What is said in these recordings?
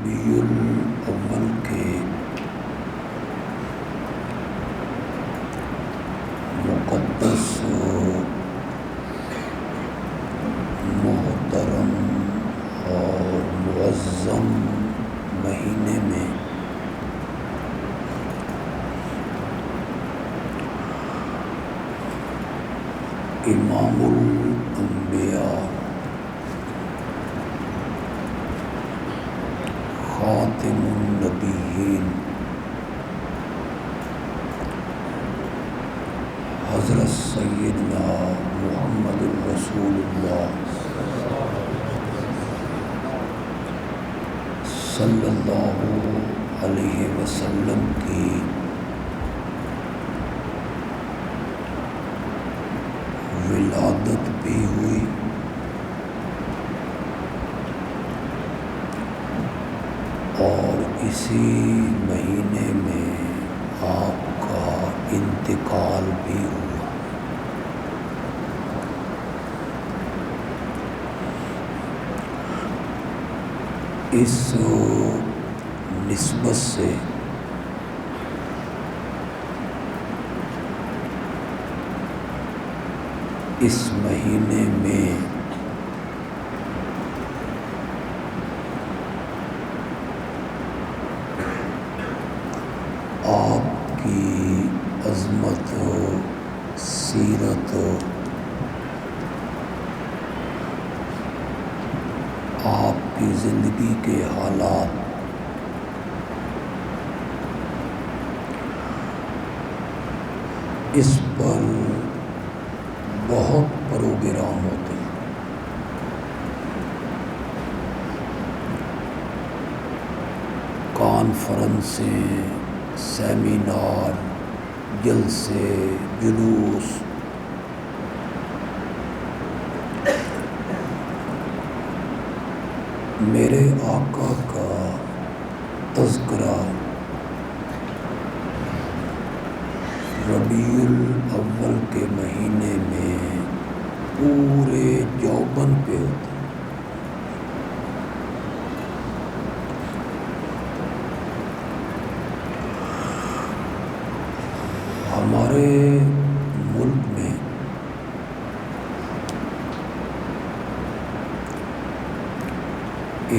ربیع الاول کے مقدس محترم اور معظم مہینے میں امام الانبیاء خاتم النبیین حضرت سیدنا محمد الرسول اللہ صلی اللہ علیہ وسلم کی ولادت بھی ہوئی اور اسی مہینے میں آپ کا انتقال بھی ہوا۔ اس نسبت سے اس مہینے میں آپ کی عظمت، سیرت، آپ کی زندگی کے حالات اس پر بہت پروگرام ہوتے ہیں۔ کانفرنسیں، سیمینار، جلسے، جلوس، میرے آقا کا تذکرہ ربیع الاول کے مہینے میں پورے دیوبند پہ ہوتا ہے۔ ہمارے ملک میں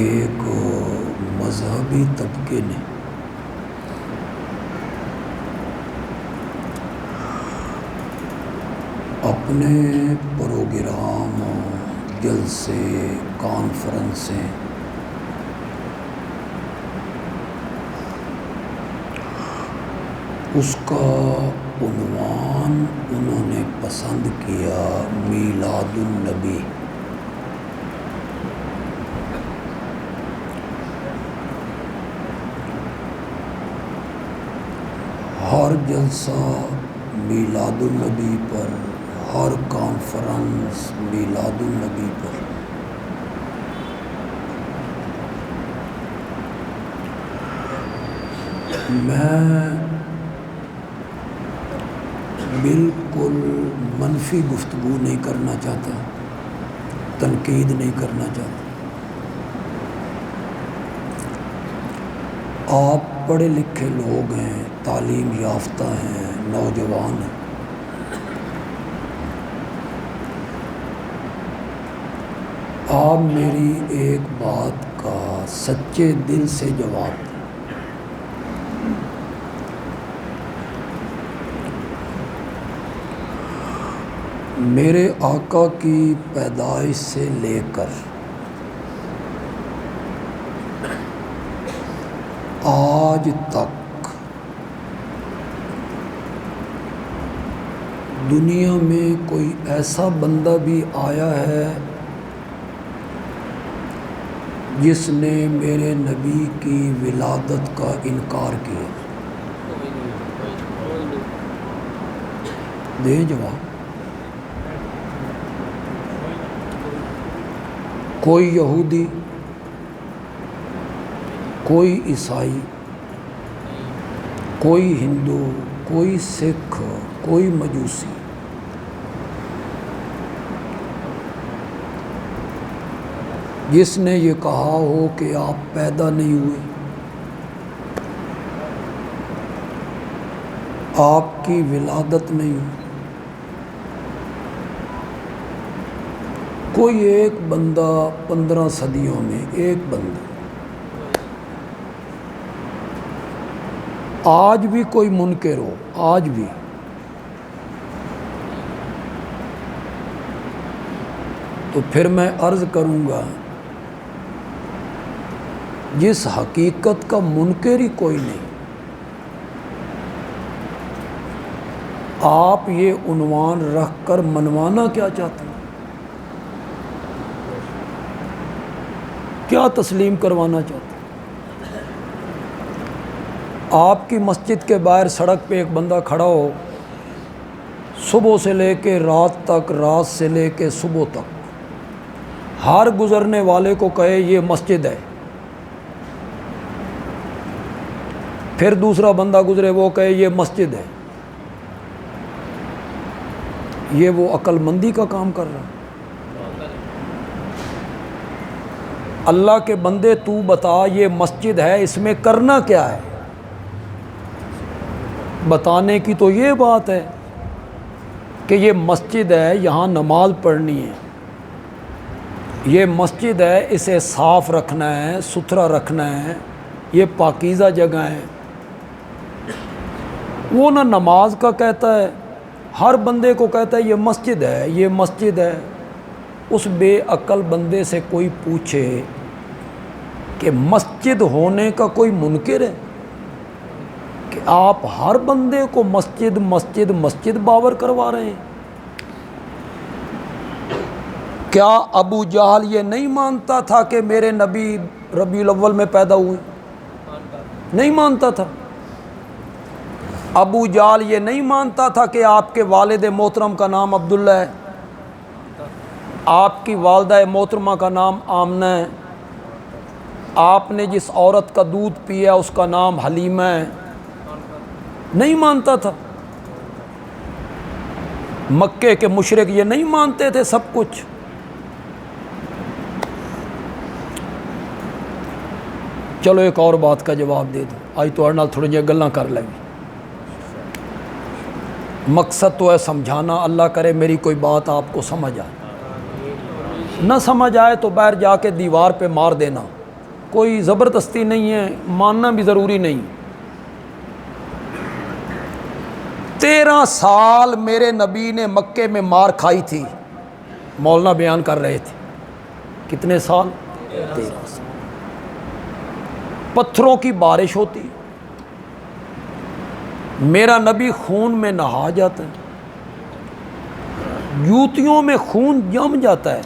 ایک مذہبی طبقے نے اپنے پروگرام، جلسے، کانفرنسیں اس کا عنوان انہوں نے پسند کیا میلاد النبی۔ ہر جلسہ میلاد النبی پر، ہر کانفرنس میلاد النبی پر۔ میں بالکل منفی گفتگو نہیں کرنا چاہتا، تنقید نہیں کرنا چاہتا۔ آپ پڑھے لکھے لوگ ہیں، تعلیم یافتہ ہیں، نوجوان ہیں، آپ میری ایک بات کا سچے دل سے جواب دیں۔ میرے آقا کی پیدائش سے لے کر آج تک دنیا میں کوئی ایسا بندہ بھی آیا ہے جس نے میرے نبی کی ولادت کا انکار کیا؟ دیں جواب۔ کوئی یہودی، کوئی عیسائی، کوئی ہندو، کوئی سکھ، کوئی مجوسی، جس نے یہ کہا ہو کہ آپ پیدا نہیں ہوئے، آپ کی ولادت نہیں ہوئی، کوئی ایک بندہ 15 صدیوں میں، ایک بندہ، آج بھی کوئی منکر ہو، آج بھی، تو پھر میں عرض کروں گا جس حقیقت کا منکر ہی کوئی نہیں، آپ یہ عنوان رکھ کر منوانا کیا چاہتے ہیں؟ کیا تسلیم کروانا چاہتے ہیں؟ آپ کی مسجد کے باہر سڑک پہ ایک بندہ کھڑا ہو، صبح سے لے کے رات تک، رات سے لے کے صبح تک، ہر گزرنے والے کو کہے یہ مسجد ہے، پھر دوسرا بندہ گزرے وہ کہے یہ مسجد ہے، یہ وہ عقل مندی کا کام کر رہا ہے؟ اللہ کے بندے تو بتا یہ مسجد ہے، اس میں کرنا کیا ہے؟ بتانے کی تو یہ بات ہے کہ یہ مسجد ہے، یہاں نماز پڑھنی ہے، یہ مسجد ہے، اسے صاف رکھنا ہے، ستھرا رکھنا ہے، یہ پاکیزہ جگہ ہے۔ وہ نہ نماز کا کہتا ہے، ہر بندے کو کہتا ہے یہ مسجد ہے، یہ مسجد ہے۔ اس بے عقل بندے سے کوئی پوچھے کہ مسجد ہونے کا کوئی منکر ہے کہ آپ ہر بندے کو مسجد مسجد مسجد باور کروا رہے ہیں؟ کیا ابو جہل یہ نہیں مانتا تھا کہ میرے نبی ربیع الاول میں پیدا ہوئے؟ نہیں مانتا تھا۔ ابو جہل یہ نہیں مانتا تھا کہ آپ کے والد محترم کا نام عبداللہ ہے، آپ کی والدہ محترمہ کا نام آمنہ ہے، آپ نے جس عورت کا دودھ پیا اس کا نام حلیمہ ہے؟ نہیں مانتا تھا۔ مکے کے مشرک یہ نہیں مانتے تھے سب کچھ؟ چلو ایک اور بات کا جواب دے دو، آج تو نال تھوڑی جی گلاں کر لیں گے، مقصد تو ہے سمجھانا، اللہ کرے میری کوئی بات آپ کو سمجھ آئے، نہ سمجھ آئے تو باہر جا کے دیوار پہ مار دینا، کوئی زبردستی نہیں ہے، ماننا بھی ضروری نہیں۔ 13 سال میرے نبی نے مکے میں مار کھائی تھی، مولانا بیان کر رہے تھے، کتنے سال؟ 13 سال۔ پتھروں کی بارش ہوتی، میرا نبی خون میں نہا جاتا ہے، جوتیوں میں خون جم جاتا ہے،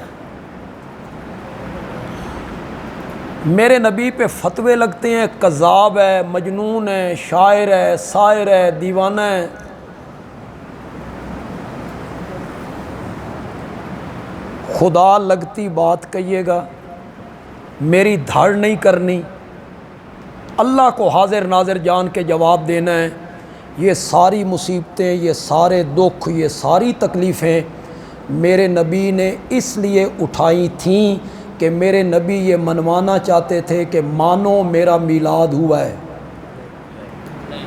میرے نبی پہ فتوے لگتے ہیں، کذاب ہے، مجنون ہے، شاعر ہے، ساحر ہے، دیوانہ ہے۔ خدا لگتی بات کہیے گا، میری دھڑ نہیں کرنی، اللہ کو حاضر ناظر جان کے جواب دینا ہے۔ یہ ساری مصیبتیں، یہ سارے دکھ، یہ ساری تکلیفیں میرے نبی نے اس لیے اٹھائی تھیں کہ میرے نبی یہ منوانا چاہتے تھے کہ مانو میرا میلاد ہوا ہے۔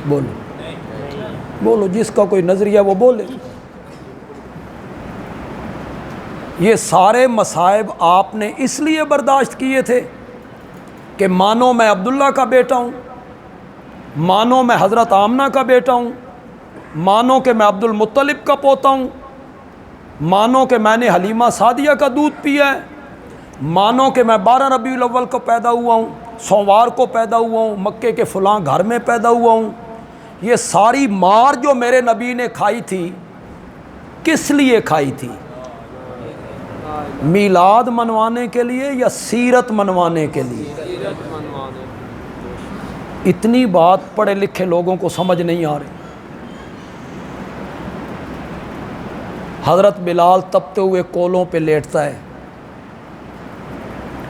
بولو بولو، جس کا کوئی نظریہ وہ بولے۔ یہ سارے مصائب آپ نے اس لیے برداشت کیے تھے کہ مانو میں عبداللہ کا بیٹا ہوں، مانو میں حضرت آمنہ کا بیٹا ہوں، مانو کہ میں عبد المطلب کا پوتا ہوں، مانو کہ میں نے حلیمہ سعدیہ کا دودھ پیا ہے، مانو کہ میں 12 ربیع الاول کو پیدا ہوا ہوں، سوموار کو پیدا ہوا ہوں، مکے کے فلاں گھر میں پیدا ہوا ہوں۔ یہ ساری مار جو میرے نبی نے کھائی تھی، کس لیے کھائی تھی؟ میلاد منوانے کے لیے یا سیرت منوانے کے لیے؟ اتنی بات پڑھے لکھے لوگوں کو سمجھ نہیں آ رہی۔ حضرت بلال تپتے ہوئے کولوں پہ لیٹتا ہے،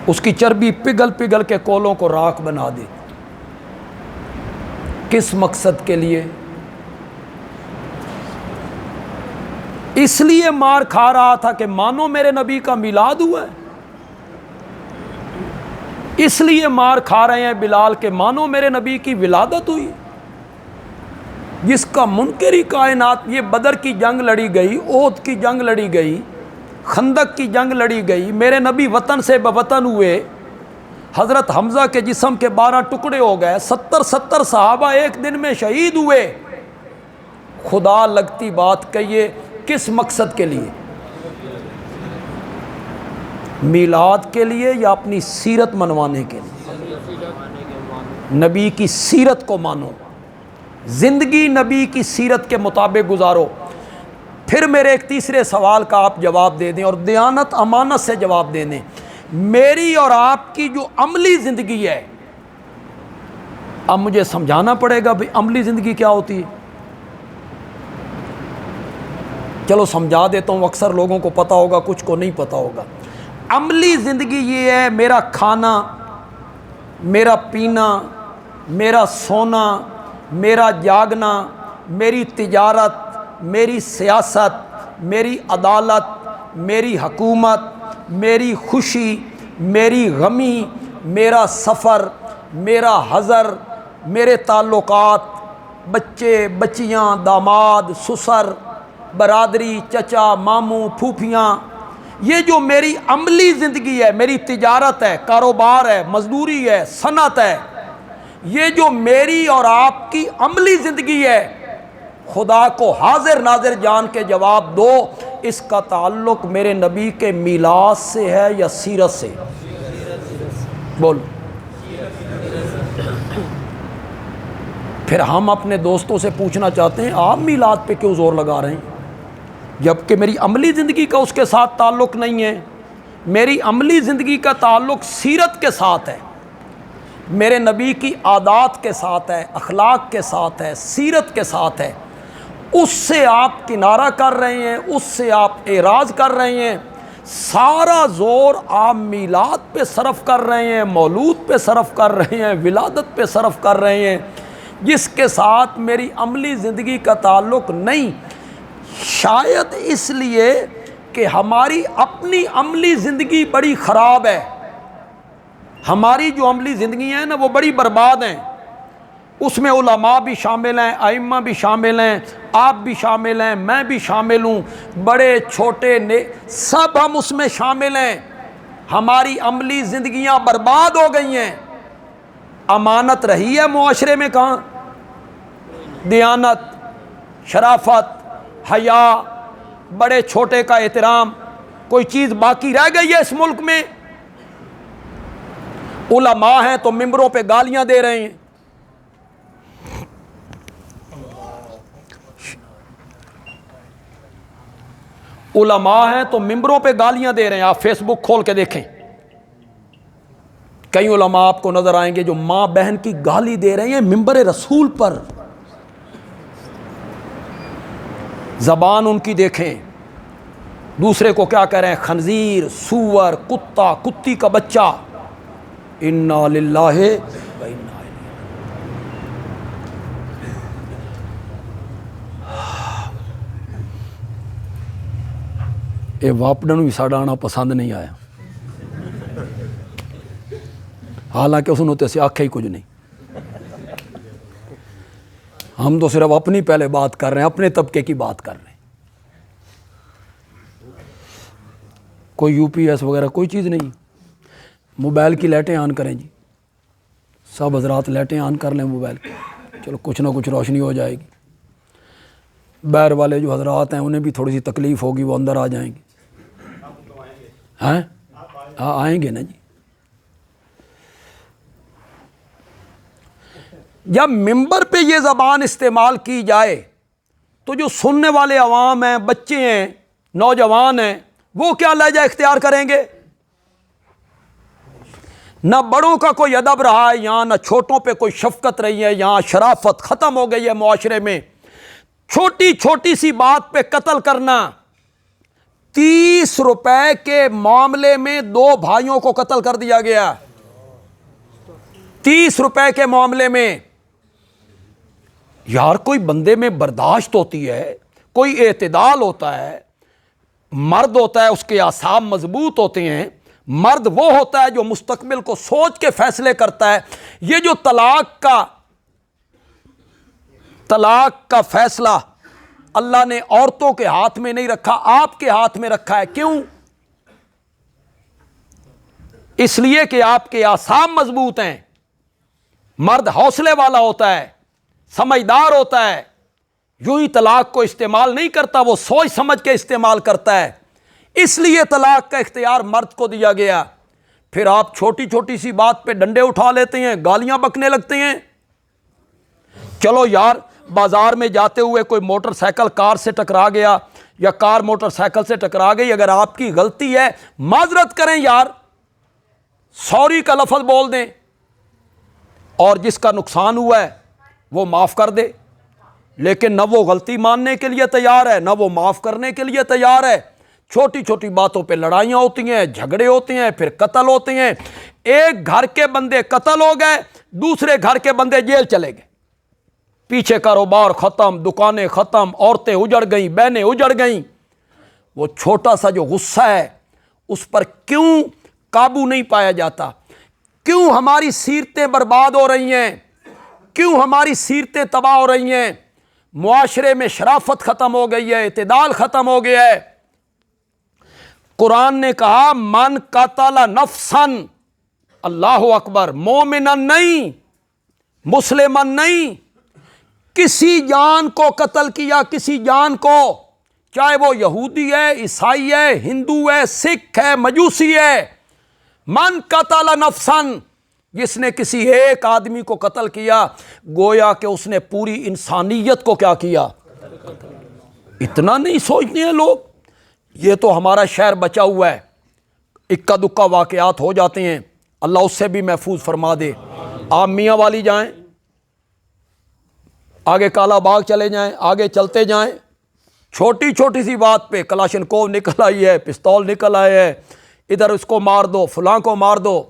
اس کی چربی پگھل پگھل کے کولوں کو راکھ بنا دی، کس مقصد کے لیے؟ اس لیے مار کھا رہا تھا کہ مانو میرے نبی کا میلاد ہوا ہے۔ اس لیے مار کھا رہے ہیں بلال کے مانو میرے نبی کی ولادت ہوئی، جس کا منکری کائنات، یہ بدر کی جنگ لڑی گئی، احد کی جنگ لڑی گئی، خندق کی جنگ لڑی گئی، میرے نبی وطن سے بوطن ہوئے، حضرت حمزہ کے جسم کے 12 ٹکڑے ہو گئے، 70 صحابہ ایک دن میں شہید ہوئے، خدا لگتی بات کہیے کس مقصد کے لیے؟ میلاد کے لیے یا اپنی سیرت منوانے کے لیے؟ نبی کی سیرت کو مانو، زندگی نبی کی سیرت کے مطابق گزارو۔ پھر میرے ایک تیسرے سوال کا آپ جواب دے دیں اور دیانت امانت سے جواب دے دیں، میری اور آپ کی جو عملی زندگی ہے، اب مجھے سمجھانا پڑے گا بھئی عملی زندگی کیا ہوتی ہے؟ چلو سمجھا دیتا ہوں، اکثر لوگوں کو پتہ ہوگا، کچھ کو نہیں پتہ ہوگا۔ عملی زندگی یہ ہے میرا کھانا، میرا پینا، میرا سونا، میرا جاگنا، میری تجارت، میری سیاست، میری عدالت، میری حکومت، میری خوشی، میری غمی، میرا سفر، میرا حضر، میرے تعلقات، بچے بچیاں، داماد، سسر، برادری، چچا، ماموں، پھوپھیاں، یہ جو میری عملی زندگی ہے، میری تجارت ہے، کاروبار ہے، مزدوری ہے، صنعت ہے، یہ جو میری اور آپ کی عملی زندگی ہے، خدا کو حاضر ناظر جان کے جواب دو، اس کا تعلق میرے نبی کے میلاد سے ہے یا سیرت سے؟ بولو۔ پھر ہم اپنے دوستوں سے پوچھنا چاہتے ہیں آپ میلاد پہ کیوں زور لگا رہے ہیں جبکہ میری عملی زندگی کا اس کے ساتھ تعلق نہیں ہے؟ میری عملی زندگی کا تعلق سیرت کے ساتھ ہے، میرے نبی کی عادات کے ساتھ ہے، اخلاق کے ساتھ ہے، سیرت کے ساتھ ہے۔ اس سے آپ کنارہ کر رہے ہیں، اس سے آپ اعراض کر رہے ہیں، سارا زور آپ میلاد پہ صرف کر رہے ہیں، مولود پہ صرف کر رہے ہیں، ولادت پہ صرف کر رہے ہیں، جس کے ساتھ میری عملی زندگی کا تعلق نہیں۔ شاید اس لیے کہ ہماری اپنی عملی زندگی بڑی خراب ہے، ہماری جو عملی زندگی ہیں نا وہ بڑی برباد ہیں، اس میں علماء بھی شامل ہیں، ائمہ بھی شامل ہیں، آپ بھی شامل ہیں، میں بھی شامل ہوں، بڑے چھوٹے سب ہم اس میں شامل ہیں۔ ہماری عملی زندگیاں برباد ہو گئی ہیں۔ امانت رہی ہے معاشرے میں کہاں؟ دیانت، شرافت، حیا، بڑے چھوٹے کا احترام، کوئی چیز باقی رہ گئی ہے اس ملک میں؟ علماء ہیں تو ممبروں پہ گالیاں دے رہے ہیں، علماء ہیں تو ممبروں پہ گالیاں دے رہے ہیں۔ آپ فیس بک کھول کے دیکھیں، کئی علماء آپ کو نظر آئیں گے جو ماں بہن کی گالی دے رہے ہیں ممبر رسول پر، زبان ان کی دیکھیں، دوسرے کو کیا کہہ رہے ہیں؟ خنزیر، سور، کتا، کتی کا بچہ۔ انا للہ و انا الیہ۔ یہ واپڈن بھی ساڈا آنا پسند نہیں آیا، حالانکہ اس نے سے آکھا ہی کچھ نہیں۔ ہم تو صرف اپنی پہلے بات کر رہے ہیں، اپنے طبقے کی بات کر رہے ہیں، کوئی یو پی ایس وغیرہ کوئی چیز نہیں۔ موبائل کی لائٹیں آن کریں جی، سب حضرات لائٹیں آن کر لیں موبائل کی، چلو کچھ نہ کچھ روشنی ہو جائے گی۔ باہر والے جو حضرات ہیں انہیں بھی تھوڑی سی تکلیف ہوگی، وہ اندر آ جائیں گے۔ ہاں آئیں گے نا جی۔ جب ممبر پہ یہ زبان استعمال کی جائے تو جو سننے والے عوام ہیں، بچے ہیں، نوجوان ہیں، وہ کیا لہجہ اختیار کریں گے؟ نہ بڑوں کا کوئی ادب رہا ہے یہاں، نہ چھوٹوں پہ کوئی شفقت رہی ہے یہاں، شرافت ختم ہو گئی ہے معاشرے میں۔ چھوٹی چھوٹی سی بات پہ قتل کرنا، 30 روپے کے معاملے میں 2 بھائیوں کو قتل کر دیا گیا، 30 روپے کے معاملے میں۔ یار کوئی بندے میں برداشت ہوتی ہے، کوئی اعتدال ہوتا ہے، مرد ہوتا ہے، اس کے اعصاب مضبوط ہوتے ہیں، مرد وہ ہوتا ہے جو مستقبل کو سوچ کے فیصلے کرتا ہے۔ یہ جو طلاق کا فیصلہ اللہ نے عورتوں کے ہاتھ میں نہیں رکھا، آپ کے ہاتھ میں رکھا ہے۔ کیوں؟ اس لیے کہ آپ کے اعصاب مضبوط ہیں۔ مرد حوصلے والا ہوتا ہے، سمجھدار ہوتا ہے، یوں ہی طلاق کو استعمال نہیں کرتا، وہ سوچ سمجھ کے استعمال کرتا ہے۔ اس لیے طلاق کا اختیار مرد کو دیا گیا۔ پھر آپ چھوٹی چھوٹی سی بات پہ ڈنڈے اٹھا لیتے ہیں، گالیاں بکنے لگتے ہیں۔ چلو یار، بازار میں جاتے ہوئے کوئی موٹر سائیکل کار سے ٹکرا گیا یا کار موٹر سائیکل سے ٹکرا گئی، اگر آپ کی غلطی ہے معذرت کریں یار، سوری کا لفظ بول دیں، اور جس کا نقصان ہوا ہے وہ معاف کر دے۔ لیکن نہ وہ غلطی ماننے کے لیے تیار ہے، نہ وہ معاف کرنے کے لیے تیار ہے۔ چھوٹی چھوٹی باتوں پہ لڑائیاں ہوتی ہیں، جھگڑے ہوتے ہیں، پھر قتل ہوتے ہیں۔ ایک گھر کے بندے قتل ہو گئے، دوسرے گھر کے بندے جیل چلے گئے، پیچھے کاروبار ختم، دکانیں ختم، عورتیں اجڑ گئیں، بہنیں اجڑ گئیں۔ وہ چھوٹا سا جو غصہ ہے اس پر کیوں قابو نہیں پایا جاتا؟ کیوں ہماری سیرتیں برباد ہو رہی ہیں؟ کیوں ہماری سیرتیں تباہ ہو رہی ہیں؟ معاشرے میں شرافت ختم ہو گئی ہے، اعتدال ختم ہو گیا ہے۔ قرآن نے کہا من قتل نفسا، اللہ اکبر، مومنن نہیں، مسلمن نہیں، کسی جان کو قتل کیا، کسی جان کو، چاہے وہ یہودی ہے، عیسائی ہے، ہندو ہے، سکھ ہے، مجوسی ہے، من قتل نفسا، جس نے کسی ایک آدمی کو قتل کیا گویا کہ اس نے پوری انسانیت کو کیا کیا۔ اتنا نہیں سوچتے ہیں لوگ۔ یہ تو ہمارا شہر بچا ہوا ہے، اکا دکا واقعات ہو جاتے ہیں، اللہ اس سے بھی محفوظ فرما دے۔ آپ میاں والی جائیں، آگے کالا باغ چلے جائیں، آگے چلتے جائیں، چھوٹی چھوٹی سی بات پہ کلاشنکوف نکل آئی ہے، پستول نکل آئے ہے، ادھر اس کو مار دو، فلاں کو مار دو۔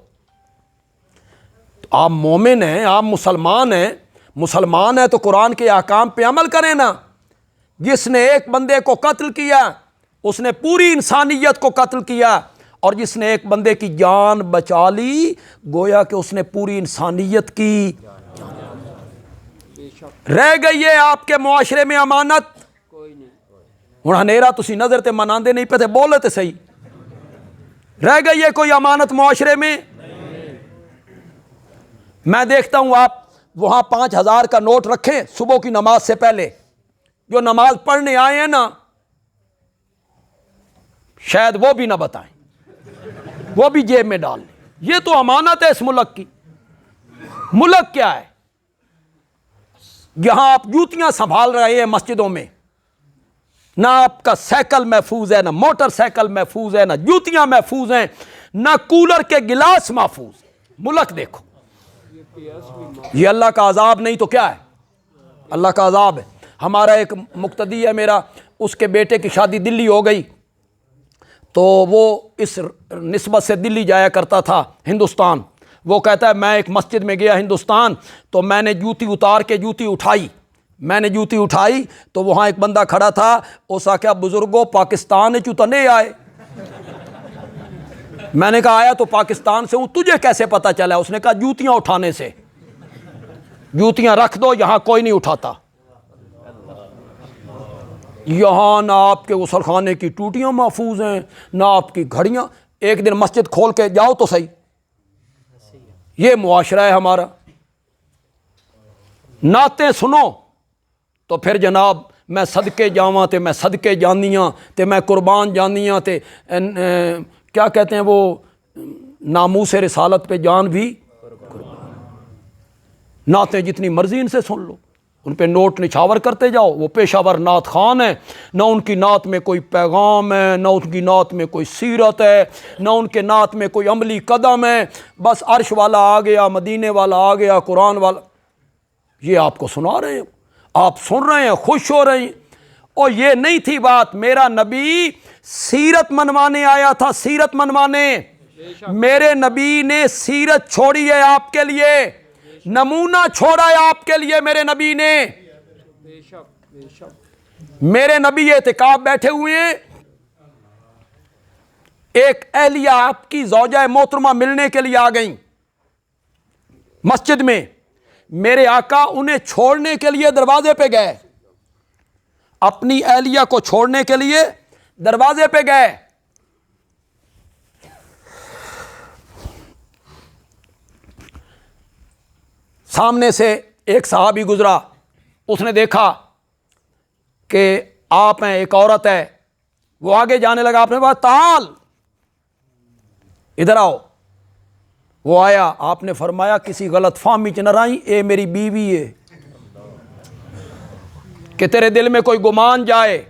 آپ مومن ہیں، آپ مسلمان ہیں، مسلمان ہیں تو قرآن کے احکام پہ عمل کریں نا۔ جس نے ایک بندے کو قتل کیا اس نے پوری انسانیت کو قتل کیا، اور جس نے ایک بندے کی جان بچا لی گویا کہ اس نے پوری انسانیت کی۔ رہ گئی ہے آپ کے معاشرے میں امانت؟ ہن ہنیرا تسی نظر تے مناندے نہیں پے تے بولے تے صحیح، رہ گئی ہے کوئی امانت معاشرے میں؟ میں دیکھتا ہوں آپ وہاں 5,000 کا نوٹ رکھیں صبح کی نماز سے پہلے، جو نماز پڑھنے آئے ہیں نا شاید وہ بھی نہ بتائیں، وہ بھی جیب میں ڈال لیں۔ یہ تو امانت ہے اس ملک کی۔ ملک کیا ہے؟ یہاں آپ جوتیاں سنبھال رہے ہیں مسجدوں میں، نہ آپ کا سائیکل محفوظ ہے، نہ موٹر سائیکل محفوظ ہے، نہ جوتیاں محفوظ ہیں، نہ کولر کے گلاس محفوظ۔ ملک دیکھو، یہ اللہ کا عذاب نہیں تو کیا ہے؟ اللہ کا عذاب ہے۔ ہمارا ایک مقتدی ہے میرا، اس کے بیٹے کی شادی دلی ہو گئی، تو وہ اس نسبت سے دلی جایا کرتا تھا ہندوستان۔ وہ کہتا ہے میں ایک مسجد میں گیا ہندوستان، تو میں نے جوتی اتار کے جوتی اٹھائی تو وہاں ایک بندہ کھڑا تھا، اس آ کیا بزرگوں پاکستان چتنے آئے؟ میں نے کہا آیا تو پاکستان سے ہوں، تجھے کیسے پتا چلا؟ اس نے کہا جوتیاں اٹھانے سے۔ جوتیاں رکھ دو، یہاں کوئی نہیں اٹھاتا۔ یہاں نہ آپ کے غسل خانے کی ٹوٹیاں محفوظ ہیں، نہ آپ کی گھڑیاں۔ ایک دن مسجد کھول کے جاؤ تو صحیح۔ یہ معاشرہ ہے ہمارا۔ نعتیں سنو تو پھر جناب میں صدقے جاواں تے میں صدقے جانیاں تے میں قربان جانیاں تے کیا کہتے ہیں وہ ناموس رسالت پہ جان بھی قربان۔ نعتیں جتنی مرضی ان سے سن لو، ان پہ نوٹ نچھاور کرتے جاؤ، وہ پیشہ ور نعت خان ہیں، نہ ان کی نعت میں کوئی پیغام ہے، نہ ان کی نعت میں کوئی سیرت ہے، نہ ان کے نعت میں کوئی عملی قدم ہے، بس عرش والا آ گیا، مدینے والا آ گیا، قرآن والا۔ یہ آپ کو سنا رہے ہیں، آپ سن رہے ہیں، خوش ہو رہے ہیں۔ اور یہ نہیں تھی بات، میرا نبی سیرت منوانے آیا تھا، سیرت منوانے۔ میرے نبی نے سیرت چھوڑی ہے آپ کے لیے، نمونہ چھوڑا ہے آپ کے لیے میرے نبی نے۔ میرے نبی اعتکاف بیٹھے ہوئے ہیں، ایک اہلیہ آپ کی زوجہ محترمہ ملنے کے لیے آ گئیں مسجد میں، میرے آقا انہیں چھوڑنے کے لیے دروازے پہ گئے، اپنی اہلیہ کو چھوڑنے کے لیے دروازے پہ گئے، سامنے سے ایک صحابی گزرا، اس نے دیکھا کہ آپ ہیں، ایک عورت ہے، وہ آگے جانے لگا، آپ نے کہا تعال ادھر آؤ، وہ آیا، آپ نے فرمایا کسی غلط فہمی چ نہ رہیں، اے میری بیوی ہے، کہ تیرے دل میں کوئی گمان جائے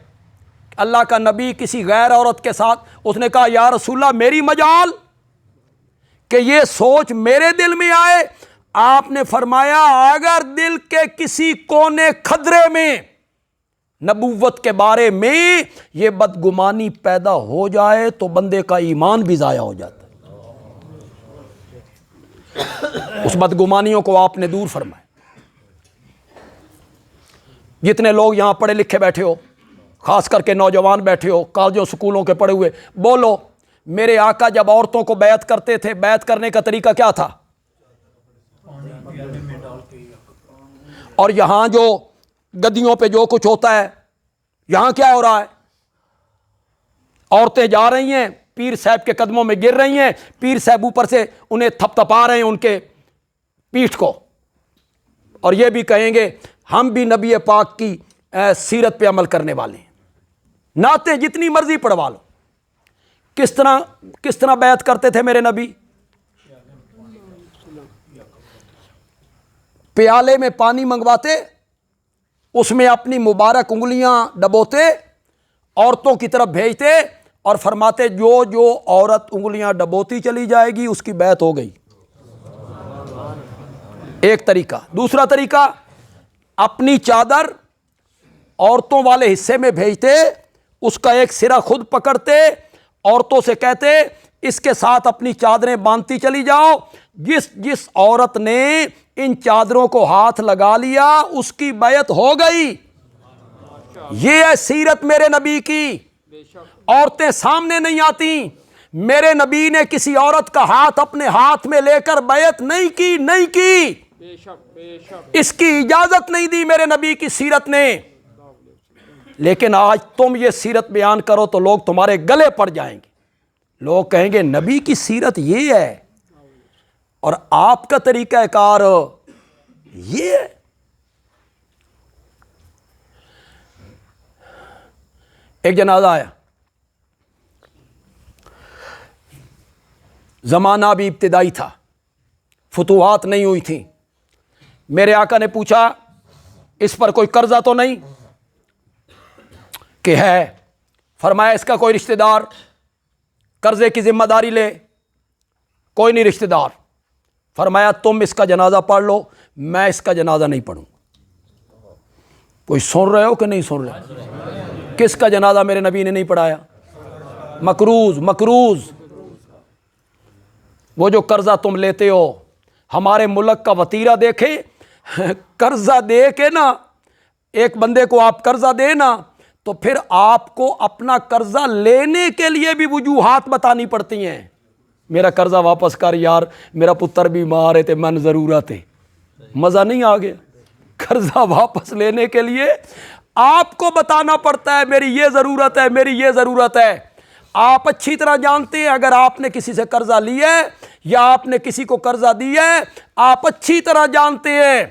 اللہ کا نبی کسی غیر عورت کے ساتھ۔ اس نے کہا یا رسول اللہ میری مجال کہ یہ سوچ میرے دل میں آئے؟ آپ نے فرمایا اگر دل کے کسی کونے خدرے میں نبوت کے بارے میں یہ بدگمانی پیدا ہو جائے تو بندے کا ایمان بھی ضائع ہو جاتا ہے۔ اس بدگمانیوں کو آپ نے دور فرمایا۔ جتنے لوگ یہاں پڑھے لکھے بیٹھے ہو، خاص کر کے نوجوان بیٹھے ہو، کالجوں سکولوں کے پڑھے ہوئے، بولو میرے آقا جب عورتوں کو بیعت کرتے تھے، بیعت کرنے کا طریقہ کیا تھا؟ اور یہاں جو گدیوں پہ جو کچھ ہوتا ہے، یہاں کیا ہو رہا ہے؟ عورتیں جا رہی ہیں، پیر صاحب کے قدموں میں گر رہی ہیں، پیر صاحب اوپر سے انہیں تھپ تھپا رہے ہیں ان کے پیٹھ کو، اور یہ بھی کہیں گے ہم بھی نبی پاک کی سیرت پہ عمل کرنے والے ہیں۔ نعتیں جتنی مرضی پڑھوا لو۔ کس طرح بیعت کرتے تھے میرے نبی؟ پیالے میں پانی منگواتے، اس میں اپنی مبارک انگلیاں ڈبوتے، عورتوں کی طرف بھیجتے اور فرماتے جو جو عورت انگلیاں ڈبوتی چلی جائے گی اس کی بیعت ہو گئی۔ ایک طریقہ۔ دوسرا طریقہ، اپنی چادر عورتوں والے حصے میں بھیجتے، اس کا ایک سرا خود پکڑتے، عورتوں سے کہتے اس کے ساتھ اپنی چادریں باندھتی چلی جاؤ، جس عورت نے ان چادروں کو ہاتھ لگا لیا اس کی بیعت ہو گئی۔ یہ ہے سیرت میرے نبی کی۔ عورتیں سامنے نہیں آتی، میرے نبی نے کسی عورت کا ہاتھ اپنے ہاتھ میں لے کر بیعت نہیں کی، اس کی اجازت نہیں دی میرے نبی کی سیرت نے۔ لیکن آج تم یہ سیرت بیان کرو تو لوگ تمہارے گلے پڑ جائیں گے، لوگ کہیں گے نبی کی سیرت یہ ہے اور آپ کا طریقہ کار یہ ہے۔ ایک جنازہ آیا، زمانہ بھی ابتدائی تھا، فتوحات نہیں ہوئی تھیں۔ میرے آقا نے پوچھا اس پر کوئی قرضہ تو نہیں؟ کہ ہے۔ فرمایا اس کا کوئی رشتہ دار قرضے کی ذمہ داری لے؟ کوئی نہیں رشتہ دار۔ فرمایا تم اس کا جنازہ پڑھ لو، میں اس کا جنازہ نہیں پڑھوں۔ کوئی سن رہے ہو کہ نہیں سن رہے؟ کس کا جنازہ میرے نبی نے نہیں پڑھایا؟ مکروز، وہ جو قرضہ تم لیتے ہو، ہمارے ملک کا وتیرہ دیکھے، قرضہ دے کے نا، ایک بندے کو آپ قرضہ دے نا تو پھر آپ کو اپنا قرضہ لینے کے لیے بھی وجوہات بتانی پڑتی ہیں۔ میرا قرضہ واپس کر یار، میرا پتر بیمار ہے تو من ضرورت ہے۔ مزہ نہیں آ گیا؟ قرضہ واپس لینے کے لیے آپ کو بتانا پڑتا ہے میری یہ ضرورت ہے، میری یہ ضرورت ہے۔ آپ اچھی طرح جانتے ہیں اگر آپ نے کسی سے قرضہ لیا ہے یا آپ نے کسی کو قرضہ دیا ہے، آپ اچھی طرح جانتے ہیں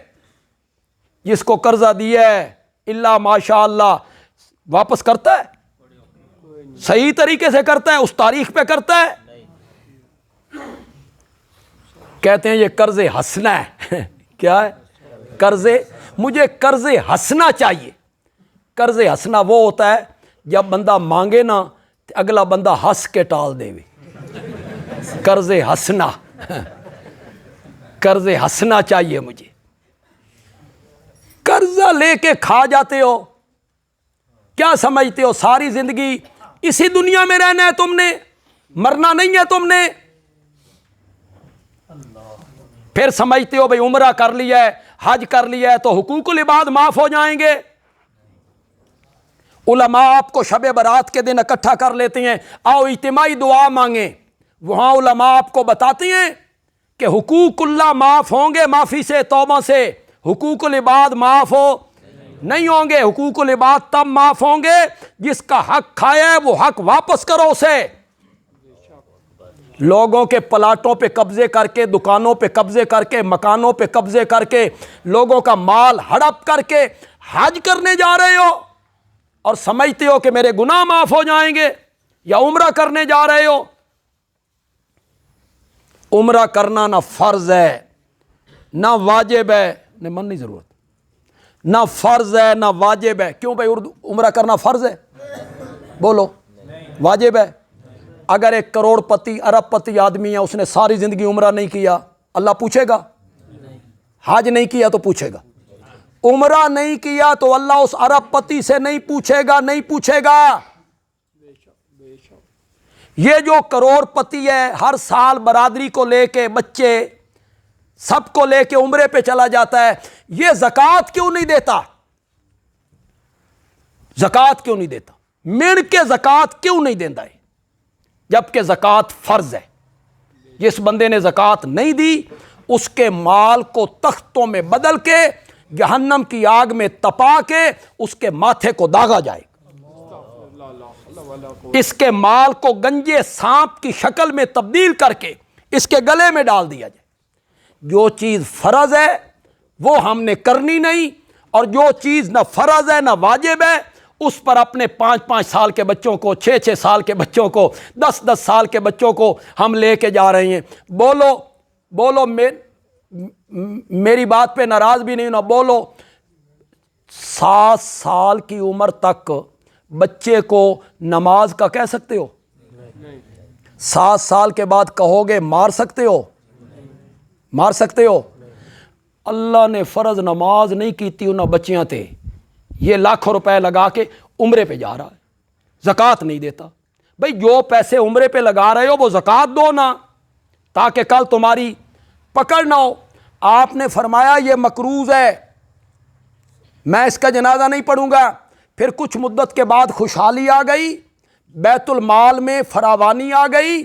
جس کو قرضہ دیا ہے اللہ ماشاء اللہ واپس کرتا ہے، صحیح طریقے سے کرتا ہے، اس تاریخ پہ کرتا ہے۔ کہتے ہیں یہ قرض ہنسنا ہے۔ کیا ہے؟ مجھے قرض ہنسنا چاہیے۔ قرض ہنسنا وہ ہوتا ہے جب بندہ مانگے نا اگلا بندہ ہنس کے ٹال دے۔ قرض ہنسنا چاہیے مجھے۔ قرضہ لے کے کھا جاتے ہو، کیا سمجھتے ہو ساری زندگی اسی دنیا میں رہنا ہے تم نے، مرنا نہیں ہے تم نے؟ پھر سمجھتے ہو بھئی عمرہ کر لیا ہے، حج کر لیا ہے تو حقوق العباد معاف ہو جائیں گے۔ علماء آپ کو شب برات کے دن اکٹھا کر لیتے ہیں، آؤ اجتماعی دعا مانگیں، وہاں علماء آپ کو بتاتے ہیں کہ حقوق اللہ معاف ہوں گے معافی سے، توبہ سے، حقوق العباد معاف نہیں ہوں گے۔ حقوق العباد تب معاف ہوں گے جس کا حق کھایا ہے وہ حق واپس کرو اسے۔ لوگوں کے پلاٹوں پہ قبضے کر کے، دکانوں پہ قبضے کر کے، مکانوں پہ قبضے کر کے، لوگوں کا مال ہڑپ کر کے حج کرنے جا رہے ہو اور سمجھتے ہو کہ میرے گناہ معاف ہو جائیں گے، یا عمرہ کرنے جا رہے ہو۔ عمرہ کرنا نہ فرض ہے نہ واجب ہے، نہیں من نہیں ضرورت، نہ فرض ہے نہ واجب ہے۔ کیوں بھائی عمرہ کرنا فرض ہے؟ بولو واجب ہے؟ اگر ایک کروڑ پتی ارب پتی آدمی ہے، اس نے ساری زندگی عمرہ نہیں کیا، اللہ پوچھے گا؟ حج نہیں کیا تو پوچھے گا، عمرہ نہیں کیا تو اللہ اس ارب پتی سے نہیں پوچھے گا، نہیں پوچھے گا۔ یہ جو کروڑ پتی ہے ہر سال برادری کو لے کے، بچے سب کو لے کے عمرے پہ چلا جاتا ہے، یہ زکوٰۃ کیوں نہیں دیتا؟ زکوٰۃ کیوں نہیں دیتا؟ مڑ کے زکوٰۃ کیوں نہیں دیتا ہے جبکہ زکوٰۃ فرض ہے؟ جس بندے نے زکوٰۃ نہیں دی اس کے مال کو تختوں میں بدل کے جہنم کی آگ میں تپا کے اس کے ماتھے کو داغا جائے گا، اس کے مال کو گنجے سانپ کی شکل میں تبدیل کر کے اس کے گلے میں ڈال دیا جائے۔ جو چیز فرض ہے وہ ہم نے کرنی نہیں، اور جو چیز نہ فرض ہے نہ واجب ہے اس پر اپنے 5-5 سال کے بچوں کو، 6-6 سال کے بچوں کو، 10-10 سال کے بچوں کو ہم لے کے جا رہے ہیں۔ بولو میری بات پہ ناراض بھی نہیں ہونا، بولو 7 سال کی عمر تک بچے کو نماز کا کہہ سکتے ہو؟ 7 سال کے بعد کہو گے مار سکتے ہو؟ مار سکتے ہو؟ اللہ نے فرض نماز نہیں کیتی انہاں بچیاں تے، یہ لاکھوں روپے لگا کے عمرے پہ جا رہا ہے، زکوٰۃ نہیں دیتا۔ بھئی جو پیسے عمرے پہ لگا رہے ہو وہ زکوٰۃ دو نا، تاکہ کل تمہاری پکڑ نہ ہو۔ آپ نے فرمایا یہ مقروض ہے، میں اس کا جنازہ نہیں پڑھوں گا۔ پھر کچھ مدت کے بعد خوشحالی آ گئی، بیت المال میں فراوانی آ گئی،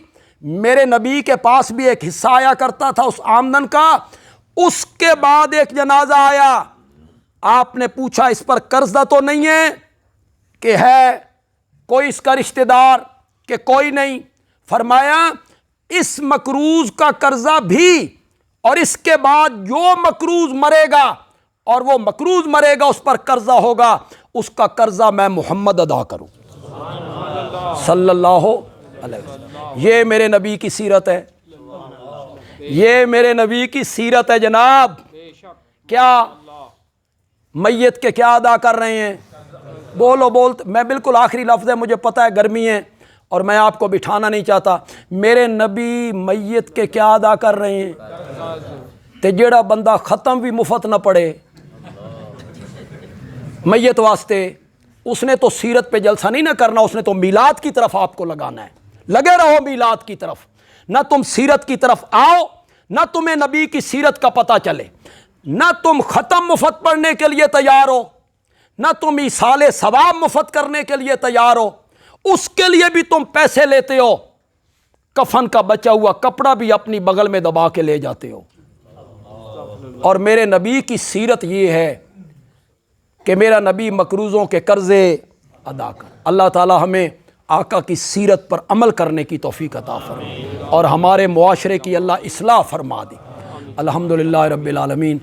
میرے نبی کے پاس بھی ایک حصہ آیا کرتا تھا اس آمدن کا۔ اس کے بعد ایک جنازہ آیا، آپ نے پوچھا اس پر قرضہ تو نہیں ہے کہ ہے کوئی اس کا رشتہ دار کہ کوئی نہیں؟ فرمایا اس مقروض کا قرضہ بھی، اور اس کے بعد جو مقروض مرے گا اور وہ مقروض مرے گا اس پر قرضہ ہوگا، اس کا قرضہ میں محمد ادا کروں صلی اللہ علیہ وسلم۔ یہ میرے نبی کی سیرت ہے، یہ میرے نبی کی سیرت ہے جناب۔ کیا میت کے کیا ادا کر رہے ہیں؟ بولتے میں بالکل آخری لفظ ہے، مجھے پتہ ہے گرمی ہے اور میں آپ کو بٹھانا نہیں چاہتا۔ میرے نبی میت کے کیا ادا کر رہے ہیں؟ تے جیڑا بندہ ختم بھی مفت نہ پڑے میت واسطے، اس نے تو سیرت پہ جلسہ نہیں نہ کرنا، اس نے تو میلاد کی طرف آپ کو لگانا ہے۔ لگے رہو میلاد کی طرف، نہ تم سیرت کی طرف آؤ، نہ تمہیں نبی کی سیرت کا پتہ چلے، نہ تم ختم مفت پڑھنے کے لیے تیار ہو، نہ تم ایصال ثواب مفت کرنے کے لیے تیار ہو، اس کے لیے بھی تم پیسے لیتے ہو، کفن کا بچا ہوا کپڑا بھی اپنی بغل میں دبا کے لے جاتے ہو۔ اور میرے نبی کی سیرت یہ ہے کہ میرا نبی مقروضوں کے قرضے ادا کر۔ اللہ تعالی ہمیں آقا کی سیرت پر عمل کرنے کی توفیق عطا فرمائے اور ہمارے معاشرے کی اللہ اصلاح فرما دے۔ الحمدللہ رب العالمین۔